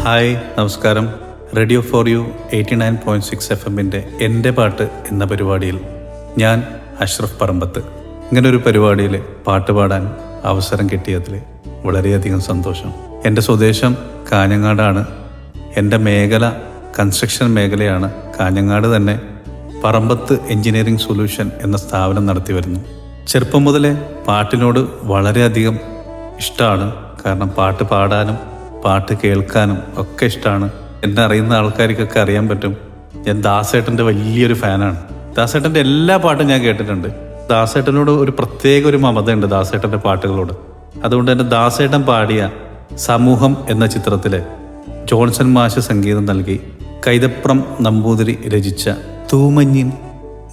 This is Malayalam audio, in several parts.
ഹായ്, നമസ്കാരം. റേഡിയോ ഫോർ യു 89.6 FM-ൻ്റെ എൻ്റെ പാട്ട് എന്ന പരിപാടിയിൽ ഞാൻ അഷ്റഫ് പറമ്പത്ത്. ഇങ്ങനൊരു പരിപാടിയിൽ പാട്ട് പാടാൻ അവസരം കിട്ടിയതിൽ വളരെയധികം സന്തോഷം. എൻ്റെ സ്വദേശം കാഞ്ഞങ്ങാടാണ്. എൻ്റെ മേഖല കൺസ്ട്രക്ഷൻ മേഖലയാണ്. കാഞ്ഞങ്ങാട് തന്നെ പറമ്പത്ത് എൻജിനീയറിംഗ് സൊല്യൂഷൻ എന്ന സ്ഥാപനം നടത്തി വരുന്നു. ചെറുപ്പം മുതലേ പാട്ടിനോട് വളരെയധികം ഇഷ്ടമാണ്. കാരണം പാട്ട് പാടാനും പാട്ട് കേൾക്കാനും ഒക്കെ ഇഷ്ടമാണ്. എന്നെ അറിയുന്ന ആൾക്കാർക്കൊക്കെ അറിയാൻ പറ്റും, ഞാൻ ദാസേട്ടൻ്റെ വലിയൊരു ഫാനാണ്. ദാസേട്ടൻ്റെ എല്ലാ പാട്ടും ഞാൻ കേട്ടിട്ടുണ്ട്. ദാസേട്ടനോട് ഒരു പ്രത്യേക ഒരു മമതയുണ്ട് ദാസേട്ടൻ്റെ പാട്ടുകളോട്. അതുകൊണ്ട് തന്നെ ദാസേട്ടൻ പാടിയ സമൂഹം എന്ന ചിത്രത്തിലെ ജോൺസൺ മാഷ് സംഗീതം നൽകി കൈതപ്രം നമ്പൂതിരി രചിച്ച തൂമഞ്ഞിൻ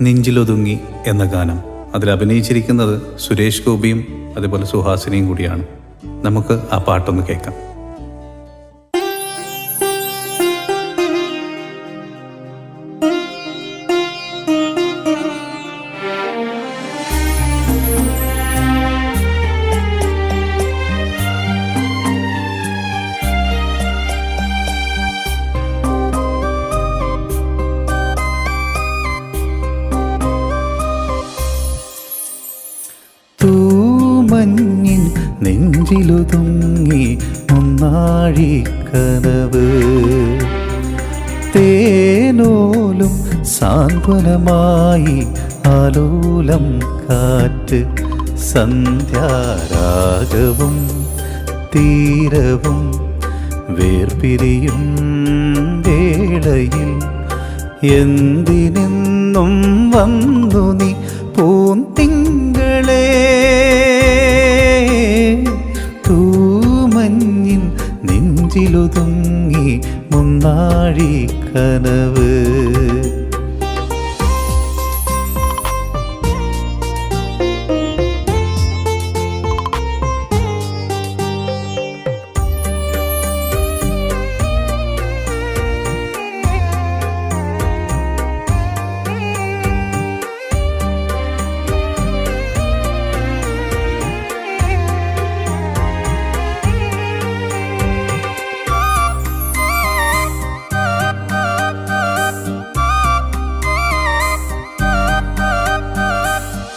നെഞ്ചിലൊതുങ്ങി എന്ന ഗാനം, അതിൽ അഭിനയിച്ചിരിക്കുന്നത് സുരേഷ് ഗോപിയും അതുപോലെ സുഹാസിനിയും കൂടിയാണ്. നമുക്ക് ആ പാട്ടൊന്ന് കേൾക്കാം. തൂമഞ്ഞിൻ നെഞ്ചിലൊതുങ്ങി ഒന്നാഴിക്കനവ്, തേനോലും സാന്ത്വനമായി ആലോലം കാറ്റ്, സന്ധ്യാരാഗവും തീരവും വേർപിരിയും വേളയിൽ എന്തിനെന്നും വന്നു നീ പൂന്തിങ്കളേ. തൂമഞ്ഞിൻ നെഞ്ചിലൊതുങ്ങി മുന്നാഴിക്കനവ്.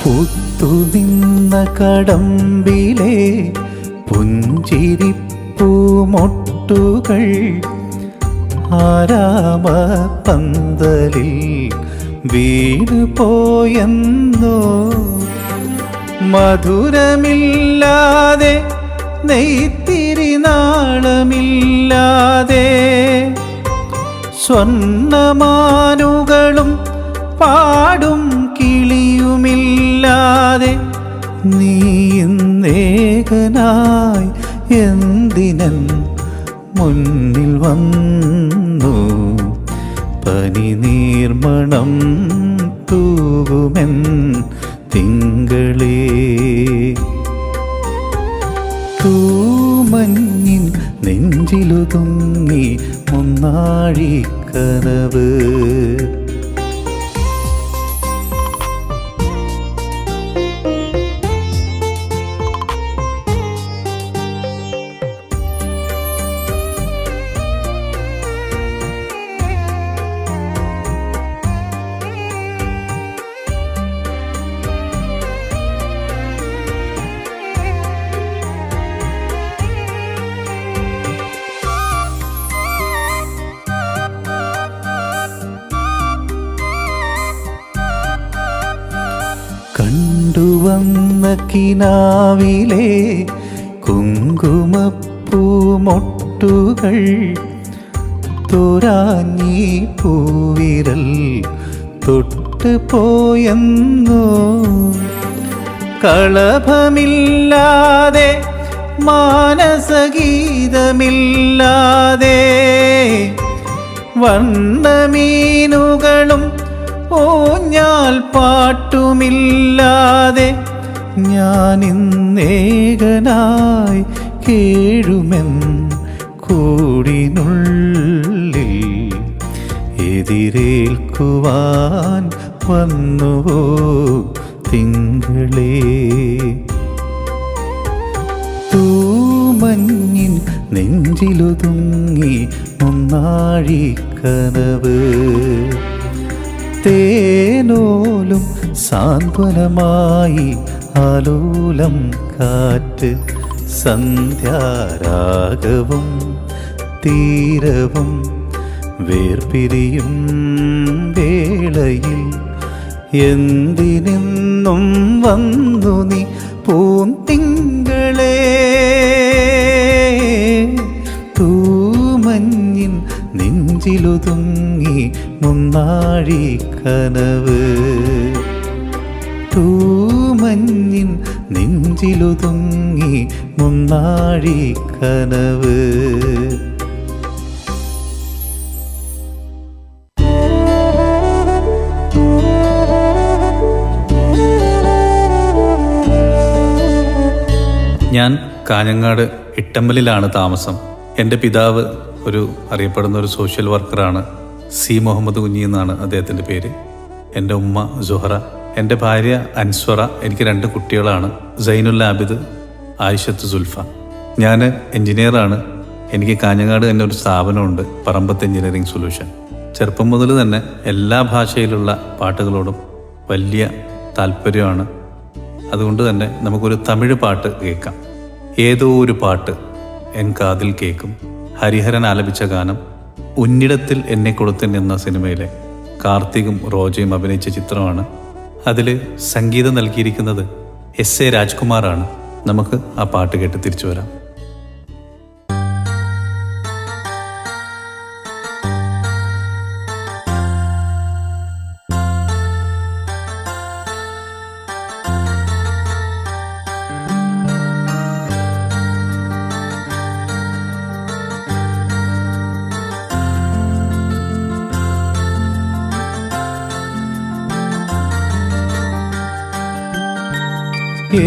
പുത്തുനിന്ന കടമ്പിലെ പുഞ്ചിരിപ്പൂമൊട്ടുകൾ ആരാമ പന്തലിൽ വീണു പോയെന്നോ. മധുരമില്ലാതെ നെയ്ത്തിരി നാളമില്ലാതെ സ്വർണ്ണമാനുകളും പാടും കിളിയുമില്ലാതെ നീ ഇന്നേകനായി എന്തിനൻ മുന്നിൽ വന്നു. പനിനീർമണം തൂകുമെൻ തിങ്കളേ. തൂമഞ്ഞിൻ നെഞ്ചിലൊതുങ്ങി മുന്നാഴിക്കനവ്. കണ്ടുവന്ന കിനാവിലെ കുങ്കുമപ്പൂമൊട്ടുകൾ തോരാഞ്ഞി പൂവിരൽ തൊട്ട് പോയെന്നോ. കളഭമില്ലാതെ മാനസഗീതമില്ലാതെ വർണ്ണമീനുകളും ഓഞ്ഞാൽ പാട്ടുമില്ലാതെ ഞാനിന്നേകനായി കേഴുമെൻ കൂടിനുള്ളിൽ എതിരേൽക്കുവാൻ വന്നുവോ തിങ്കളേ. തൂമഞ്ഞിൻ നെഞ്ചിലുതുങ്ങി മുന്നാഴിക്കനവ്. തേനോലും സാന്ത്വനമായി ആലോലം കാറ്റ്, സന്ധ്യാരാഗവും തീരവും വേർപിരിയും വേളയിൽ എന്തിനെന്നും വന്നു നീ പൂന്തിങ്കളേ. തൂമഞ്ഞിൻ നെഞ്ചിലുതുങ്ങി മുന്നാഴിക്കനവ്. തൂമഞ്ഞിൻ നെഞ്ചിലുതുങ്ങി മുന്നാഴിക്കനവ്. ഞാൻ കാഞ്ഞങ്ങാട് ഇട്ടമ്പലിലാണ് താമസം. എൻ്റെ പിതാവ് അറിയപ്പെടുന്ന ഒരു സോഷ്യൽ വർക്കറാണ്. സി മുഹമ്മദ് കുഞ്ഞി എന്നാണ് അദ്ദേഹത്തിൻ്റെ പേര്. എൻ്റെ ഉമ്മ സുഹറ, എൻ്റെ ഭാര്യ അൻസ്വറ. എനിക്ക് 2 കുട്ടികളാണ്, സൈനുൽ ആബിദ്, ആയിഷത്ത് സുൽഫ. ഞാൻ എൻജിനീയറാണ്. എനിക്ക് കാഞ്ഞങ്ങാട് തന്നെ ഒരു സ്ഥാപനമുണ്ട്, പറമ്പത്ത് എഞ്ചിനീയറിംഗ് സൊല്യൂഷൻ. ചെറുപ്പം മുതൽ തന്നെ എല്ലാ ഭാഷയിലുള്ള പാട്ടുകളോടും വലിയ താല്പര്യമാണ്. അതുകൊണ്ട് തന്നെ നമുക്കൊരു തമിഴ് പാട്ട് കേൾക്കാം. ഏതോ ഒരു പാട്ട് എൻ കാതിൽ കേൾക്കും. ഹരിഹരൻ ആലപിച്ച ഗാനം ഉന്നിടത്തിൽ എന്നെ കൊടുത്തൻ എന്ന സിനിമയിലെ കാർത്തികും റോജയും അഭിനയിച്ച ചിത്രമാണ്. അതിൽ സംഗീതം നൽകിയിരിക്കുന്നത് എസ് എ രാജ്കുമാറാണ്. നമുക്ക് ആ പാട്ട് കേട്ട് തിരിച്ചു വരാം.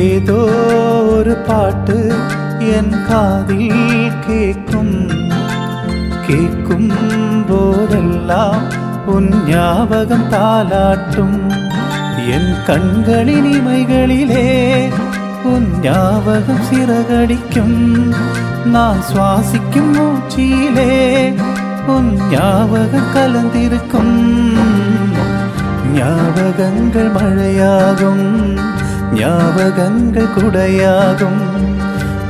ഏതോ ഒരു പാട്ട് എൻ കാതിൽ കേൾക്കും. കേൾക്കുമ്പോഴെല്ലാം ഉഞ്ഞാവകം താലാട്ടും. എൻ കൺകളിനിമൈകളിലെ ഉഞ്ഞാവകം സിറകടിക്കും. നാം ശ്വാസിക്കും മൂച്ചിയിലെ ഉഞ്ഞാവകം കലർന്നിരിക്കും. ஞாபகங்கள் மழையாகும், ஞாபகங்கள் குடையாகும்,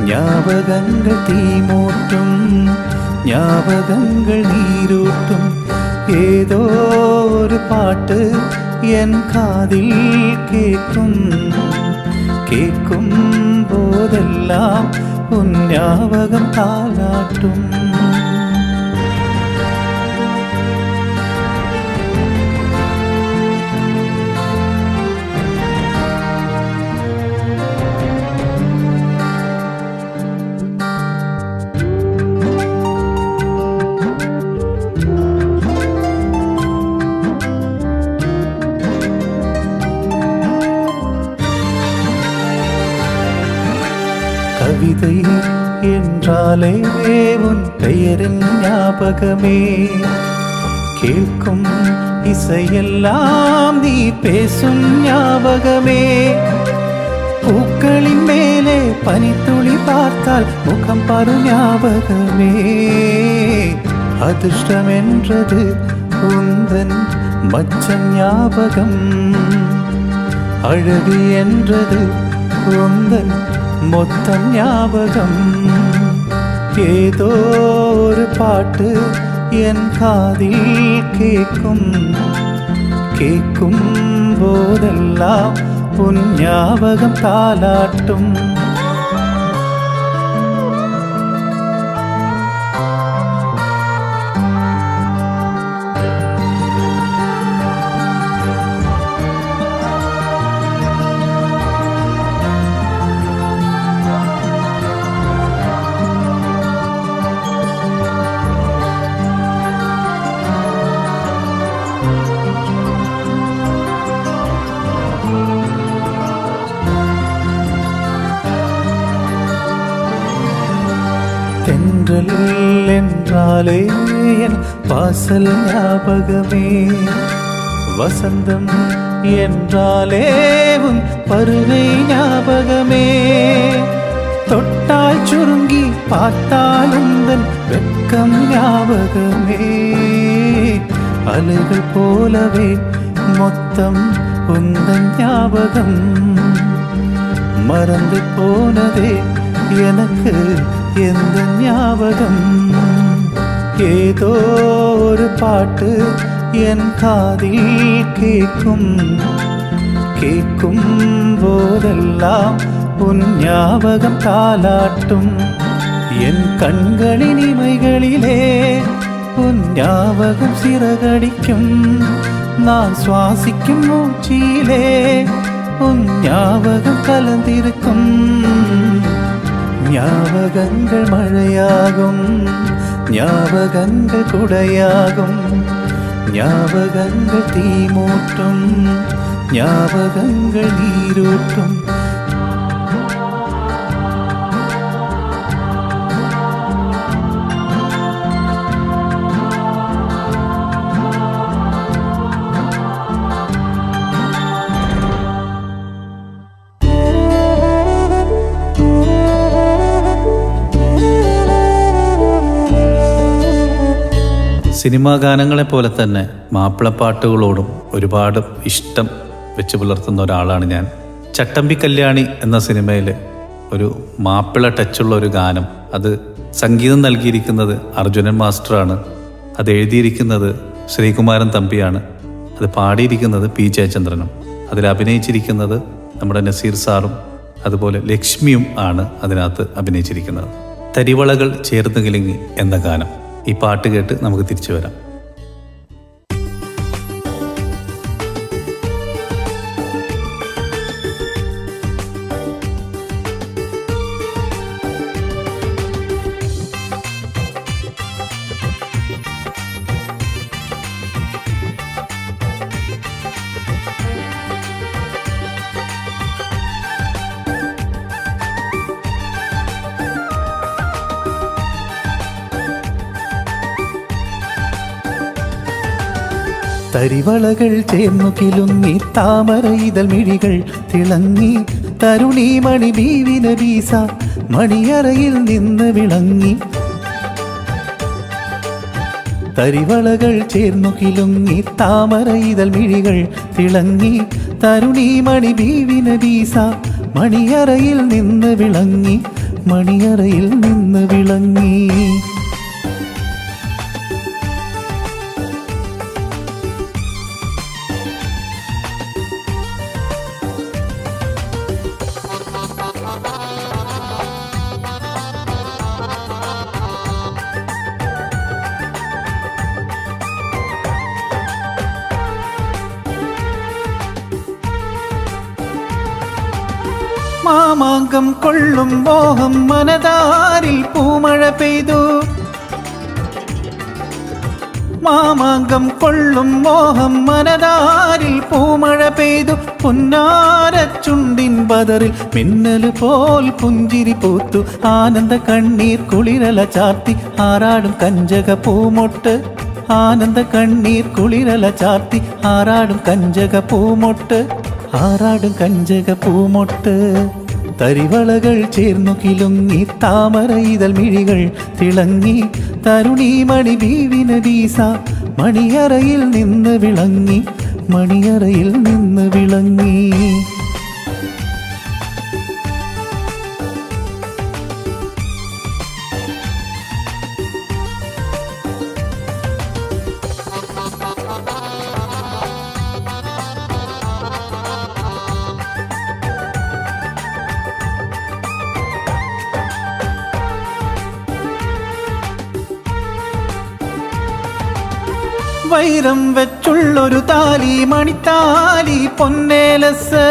ஞாபகங்கள் தீமூட்டும், ஞாபகங்கள் நீரூட்டும். ஏதோ ஒரு பாட்டு என் காதில் கேட்கும். கேட்கும் போதெல்லாம் உன் ஞாபகம் தாலாட்டும். கவிதை என்றாலே உன் பெயரின் ஞாபகமே. கேட்கும் இசையெல்லாம் நீ பேசும் ஞாபகமே. பூக்களின் மேலே பனித்துளி பார்த்தால் முகம் பாரு ஞாபகமே. அதிர்ஷ்டம் என்றது உந்தன் மச்சம் ஞாபகம். அழகு என்றது உந்தன் மொத்தம் ஞாபகம். ஏதோ ஒரு பாட்டு என் காதில் கேட்கும். கேட்கும் போதெல்லாம் உன் ஞாபகம் தாலாட்டும். தென்றல் என்றாலே என் வாசல் ஞாபகமே. வசந்தம் என்றாலே உன் பருவை ஞாபகமே. തൊട്ടാൽ ചുരുങ്ങി பார்த்தாലുന്തൻ വെക്കം ஞாபகமே അലകൾ പോലവേ മൊത്തം ഉന്തൻ ஞாபகம் മറந்து போனதே எனக்கு எந்த ஞாபகம் ஏதோ ஒரு பாட்டு என் காதில் கேட்கும் கேட்கும் போதெல்லாம் உன் ஞாபகம் தாலாட்டும் என் கண்களின் இமைகளிலே உன் ஞாபகம் சிறகடிக்கும் நான் சுவாசிக்கும் மூச்சிலே உன் ஞாபகம் கலந்திருக்கும் ஞாபகங்கள் மழையாகும் ஞாபகங்கள் குடையாகும் ஞாபகங்கள் தீமூட்டும் ஞாபகங்கள் நீரூட்டும் സിനിമാ ഗാനങ്ങളെപ്പോലെ തന്നെ മാപ്പിളപ്പാട്ടുകളോടും ഒരുപാട് ഇഷ്ടം വെച്ച് പുലർത്തുന്ന ഒരാളാണ് ഞാൻ. ചട്ടമ്പി കല്യാണി എന്ന സിനിമയിൽ ഒരു മാപ്പിള ടച്ചുള്ള ഒരു ഗാനം, അത് സംഗീതം നൽകിയിരിക്കുന്നത് അർജുനൻ മാസ്റ്ററാണ്, അത് എഴുതിയിരിക്കുന്നത് ശ്രീകുമാരൻ തമ്പിയാണ്, അത് പാടിയിരിക്കുന്നത് പി ജയചന്ദ്രനും, അതിൽ അഭിനയിച്ചിരിക്കുന്നത് നമ്മുടെ നസീർ സാറും അതുപോലെ ലക്ഷ്മിയും ആണ് അതിനകത്ത് അഭിനയിച്ചിരിക്കുന്നത്. തരിവളകൾ ചേർന്ന് കിലുങ്ങി എന്ന ഗാനം. ഈ പാട്ട് കേട്ട് നമുക്ക് തിരിച്ചു വരാം. തരിവളകൾ ചേർന്നു കിലുങ്ങി താമര ഇതൾ മിഴികൾ തിളങ്ങി തരുണി മണി ബീവിന ബീസ മണിയറയിൽ നിന്ന് വിളങ്ങി. തരിവളകൾ ചേർന്നു കിലുങ്ങി താമര ഇതൾ മിഴികൾ തിളങ്ങി തരുണി മണി ബീവിന ബീസ മണിയറയിൽ നിന്ന് വിളങ്ങി മണിയറയിൽ നിന്ന് വിളങ്ങി. മാമാങ്കം കൊള്ളും മോഹം മനതാരിൽ പൂമഴ പെയ്തു. മാമാങ്കം കൊള്ളും മോഹം മനതാരിൽ പൂമഴ പെയ്തു. പൊന്നാരച്ചുണ്ടിൻ ബദറിൽ മിന്നല് പോൽ പുഞ്ചിരി പൂത്തു. ആനന്ദ കണ്ണീർ കുളിരല ചാർത്തി ആറാടും കഞ്ചക പൂമൊട്ട്. ആനന്ദ കണ്ണീർ കുളിരല ചാർത്തി ആറാടും കഞ്ചക പൂമൊട്ട്. ആറാടും കഞ്ചക പൂമൊട്ട്. തരിവളകൾ ചേർന്നു കിലുങ്ങി താമര ഇതൾ മിഴികൾ തിളങ്ങി തരുണി മണി ബീവിന ബീസ മണിയറയിൽ നിന്ന് വിളങ്ങി മണിയറയിൽ നിന്ന് വിളങ്ങി. വൈരം വെച്ചുള്ളൊരു താലി മണിത്താലി പൊന്നേലസ്.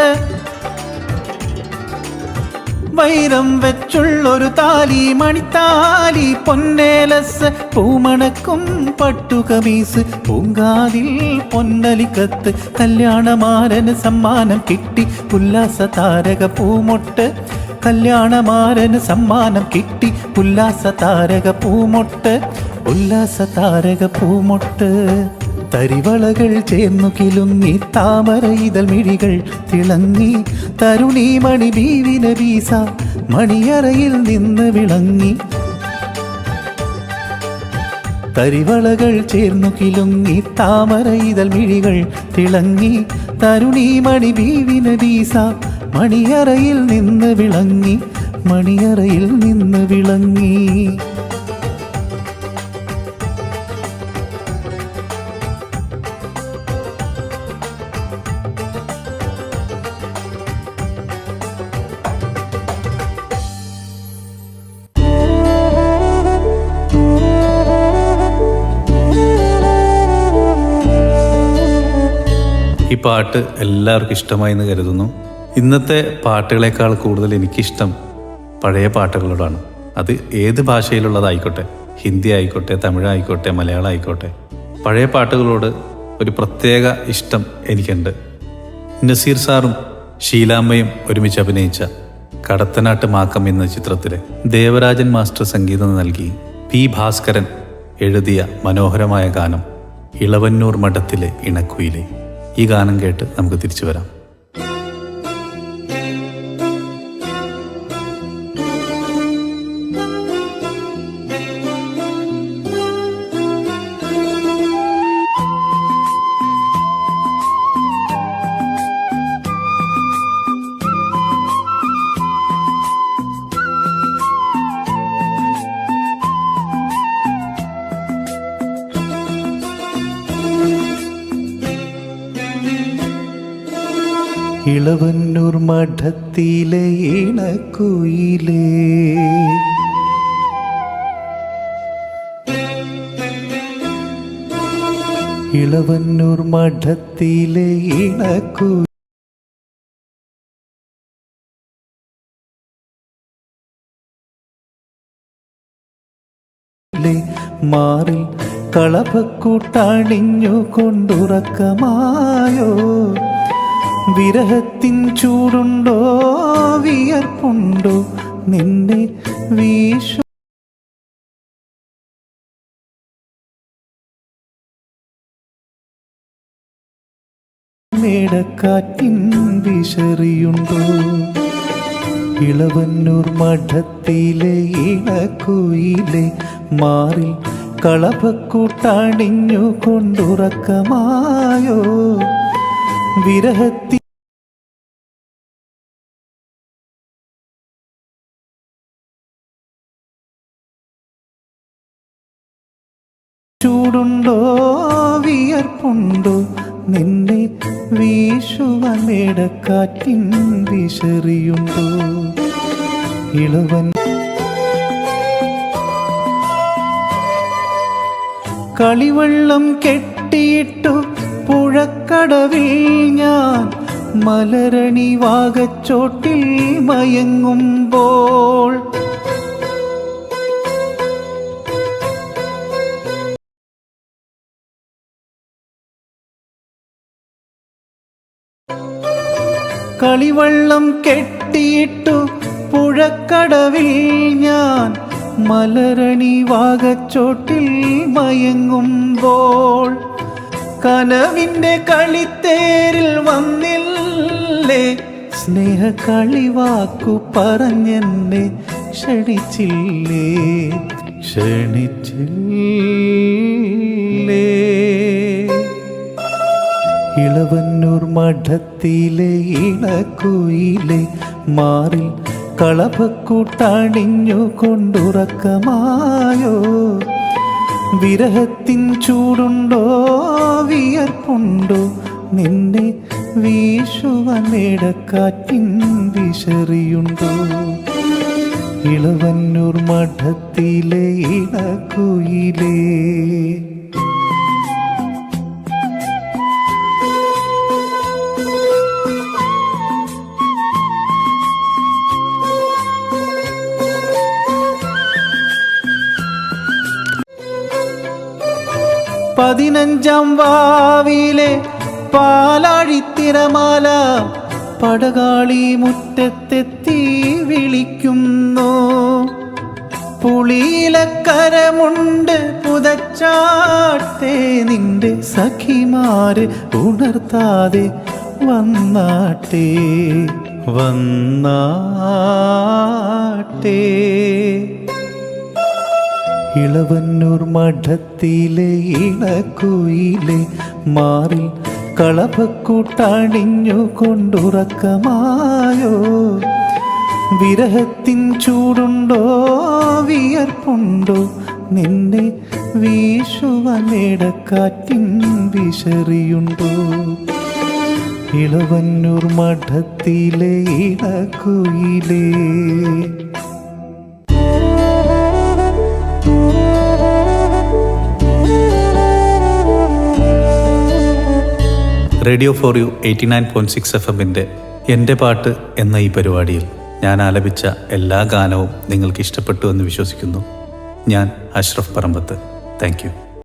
വൈരം വെച്ചുള്ളൊരു താലി മണിത്താലി പൊന്നേലസ്. പൂമണക്കും പട്ടുകമീസ് പൂങ്കാതിൽ പൊന്നലിക്കത്ത്. കല്യാണമാരന് സമ്മാനം കിട്ടി ഉല്ലാസ താരക പൂമൊട്ട്. കല്യാണമാരന് സമ്മാനം കിട്ടി ഉല്ലാസ താരക പൂമൊട്ട്. ഉല്ലാസ താരക പൂമൊട്ട്. തരിവളകൾ ചേർന്നു കിലുങ്ങി താമര ഇതൾ മിഴികൾ തിളങ്ങി തരുണി മണി ബീവിന ബീസ മണിയറയിൽ നിന്ന് വിളങ്ങി. തരിവളകൾ ചേർന്നു കിലുങ്ങി താമര ഇതൾ മിഴികൾ തിളങ്ങി. തരുണീമണി ബീവി നബീസ മണിയറയിൽ നിന്ന് വിളങ്ങി, മണിയറയിൽ നിന്ന് വിളങ്ങി. ഈ പാട്ട് എല്ലാവർക്കും ഇഷ്ടമായി എന്ന് കരുതുന്നു. ഇന്നത്തെ പാട്ടുകളേക്കാൾ കൂടുതൽ എനിക്കിഷ്ടം പഴയ പാട്ടുകളോടാണ്. അത് ഏത് ഭാഷയിലുള്ളതായിക്കോട്ടെ, ഹിന്ദി ആയിക്കോട്ടെ, തമിഴ് ആയിക്കോട്ടെ, മലയാളം ആയിക്കോട്ടെ, പഴയ പാട്ടുകളോട് ഒരു പ്രത്യേക ഇഷ്ടം എനിക്കുണ്ട്. നസീർ സാറും ഷീലാമ്മയും ഒരുമിച്ച് അഭിനയിച്ച കടത്തനാട്ട് മാക്കം എന്ന ചിത്രത്തിലെ ദേവരാജൻ മാസ്റ്റർ സംഗീതം നൽകി പി ഭാസ്കരൻ എഴുതിയ മനോഹരമായ ഗാനം ഇളവന്നൂർ മഠത്തിലെ ഇണക്കുയിലെ. ഈ ഗാനം കേട്ട് നമുക്ക് തിരിച്ചു വരാം. ഇളവന്നൂർ മഠത്തിലെ ഇണക്കുയിലേ, ഇളവന്നൂർ മഠത്തിലെ ഇണക്കുയിലേ മാറിൽ കളഭക്കൂട്ടണിഞ്ഞു കൊണ്ടുറക്കമായോ. വിരഹത്തിൻ ചൂടുണ്ടോ വിയർപ്പുണ്ടോ നിന്നെ വീശു മേടക്കാറ്റിൻ വിശറിയുണ്ടോ. ഇളവന്നൂർ മഠത്തിലെ ഇണക്കുയിലെ മാറിൽ കളഭക്കൂട്ടണിഞ്ഞു കൊണ്ടുറക്കമായോ. വിരഹത്തി ചൂടുണ്ടോ വിയർപ്പുണ്ടോ നിന്നെ വീശുവാൻ മേടക്കാറ്റിൻ വിശറിയുണ്ടോ. ഇളവൻ കളിവെള്ളം കെട്ടിയിട്ടു പുഴക്കടവിൽ ഞാൻ മലരണി വാകച്ചോട്ടിൽ മയങ്ങുമ്പോൾ കളിവെള്ളം കെട്ടിയിട്ടു പുഴക്കടവിൽ ഞാൻ മലരണി വാകച്ചോട്ടിൽ മയങ്ങുമ്പോൾ കനവിൻ്റെ കളിത്തേരിൽ വന്നില്ലേ. സ്നേഹ കളിവാക്കു പറഞ്ഞെന്നെ ക്ഷണിച്ചില്ലേ, ക്ഷണിച്ചില്ലേ. ഇളവന്നൂർ മഠത്തിലെ ഇണക്കുയിലെ മാറിൽ കളഭക്കൂട്ടണിഞ്ഞു കൊണ്ടുറക്കമായോ. വിരഹത്തിൻ ചൂടുണ്ടോ വിയർപ്പുണ്ടോ നിന്നെ വീശുവാൻ മേടക്കാറ്റിൻ വിശറിയുണ്ടോ. ഇളവന്നൂർ മഠത്തിലെ ഇണക്കുയിലേ. പതിനഞ്ചാം വാവിലെ പാലാഴിത്തിരമാല പടകാളി മുറ്റത്തെത്തി വിളിക്കുന്നു. പുളിയിലക്കരമുണ്ട് പുതച്ചാട്ടെ നിന്റെ സഖിമാര് ഉണർത്താതെ വന്നാട്ടെ. വന്നാട്ടേ. ഇളവന്നൂർ മഠത്തിലെ ഇണക്കുയിലെ മാറിൽ കളഭക്കൂട്ടണിഞ്ഞു കൊണ്ടുറക്കമായോ. വിരഹത്തിൻ ചൂടുണ്ടോ വിയർപ്പുണ്ടോ നിന്നെ വീശുവനേടക്കാറ്റിൻ വിശറിയുണ്ടോ. ഇളവന്നൂർ മഠത്തിലെ ഇണക്കുയിലേ. റേഡിയോ ഫോർ യു 89.6 FM-ൻ്റെ എൻ്റെ പാട്ട് എന്ന ഈ പരിപാടിയിൽ ഞാൻ ആലപിച്ച എല്ലാ ഗാനവും നിങ്ങൾക്ക് ഇഷ്ടപ്പെട്ടു എന്ന് വിശ്വസിക്കുന്നു. ഞാൻ അഷ്റഫ് പറമ്പത്ത്. Thank you.